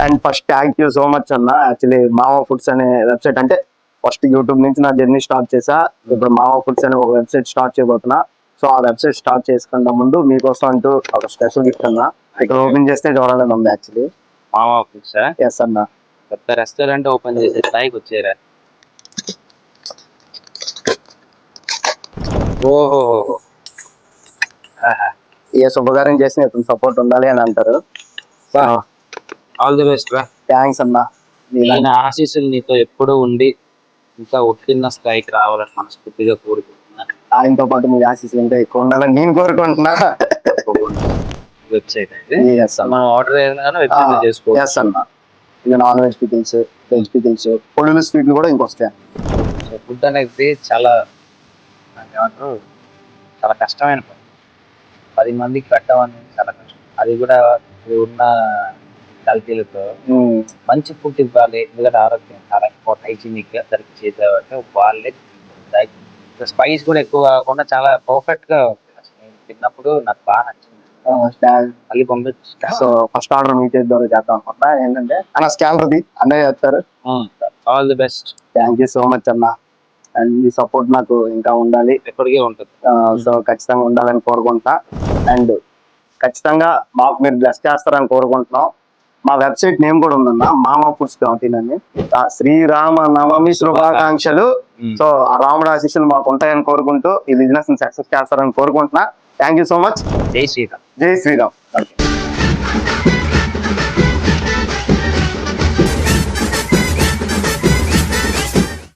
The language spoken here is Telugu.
And first thank you so much అన్న. యాక్చువల్లీ మావా ఫుడ్స్ అనే వెబ్సైట్ అంటే ఫస్ట్ యూట్యూబ్ నుంచి నా జర్నీ స్టార్ట్ చేసా. ఇప్పుడు మావా ఫుడ్స్ అనే ఒక వెబ్సైట్ స్టార్ట్ చేయబోతున్నా. సో ఆ వెబ్సైట్ స్టార్ట్ చేసుకున్న ముందు మీకోసం అంటూ ఒక స్పెషల్ గిఫ్ట్ అన్న. ఇక్కడ ఓపెన్ చేస్తే చూడాలని ఉంది యాక్చువల్లీ. మావా ఫుడ్స్ ఎస్ అన్న. కొత్త రెస్టారెంట్ ఓపెన్ చేసే స్థాయికి వచ్చారా? ఓహో, ఏ శుభకార్యం చేసిన ఇతను సపోర్ట్ ఉండాలి అని అంటారు. ఆల్ ది బెస్ట్ రా. థ్యాంక్స్ అన్న. నేను ఆశీస్సులు నీతో ఎప్పుడు ఉండి ఇంకా ఉత్తిన్న స్థాయికి రావాలని మనస్ఫూర్తిగా కోరుకుంటున్నా. ఆయనతో పాటు మీ ఆశీస్సులు ఇంకా ఎక్కువ ఉండాలని నేను కోరుకుంటున్నా. వెబ్సైట్ Yes అన్న. మనం ఆర్డర్ ఏదైనా వెబ్సైట్ చేసుకోవచ్చు. ఎస్ అన్న. ఇంకా non veg pickles, veg pickles, పొడులు స్వీట్లు కూడా ఇంకొస్తాయి. సో ఫుడ్ అనేది చాలా ఏమంటారు, చాలా కష్టమైన పని. 10 మందికి పెట్టడం అనేది చాలా కష్టం. అది కూడా ఇప్పుడు ఉన్న కల్తీలతో మంచి ఫుడ్ ఇవ్వాలి. ఎందుకంటే ఆరోగ్యం చాలా ఇంపార్టెంట్. హైజీనిక్ గా సరిగ్గా చేసేవాళ్ళే వాళ్ళే. స్పైస్ కూడా ఎక్కువ కాకుండా చాలా పర్ఫెక్ట్ గా నేను తిన్నప్పుడు నాకు బాగా నచ్చింది. మళ్ళీ పంపించు. సో ఫస్ట్ ఆర్డర్ మీ చేతి ద్వారా చేద్దాం అనుకుంటా. ఏంటంటే అన్న స్కానర్ ది అన్నయ్య చెప్తారు. All the best. Thank you so much అన్న. అండ్ మీ సపోర్ట్ నాకు ఇంకా ఉండాలి, ఎప్పటికీ ఉంటుంది. సో ఖచ్చితంగా ఉండాలని కోరుకుంటా. అండ్ ఖచ్చితంగా మాకు మీరు బ్లెస్ చేస్తారని కోరుకుంటున్నాం. మా వెబ్సైట్ నేమ్ కూడా ఉందన్న, మామా ఫుడ్స్ అని. శ్రీరామ నవమి శుభాకాంక్షలు. సో ఆ రాముడు ఆశీస్సులు మాకు ఉంటాయని కోరుకుంటూ ఈ బిజినెస్ ని సక్సెస్ చేస్తారని కోరుకుంటున్నా. Thank you so much. జై శ్రీరామ్. జై శ్రీరామ్.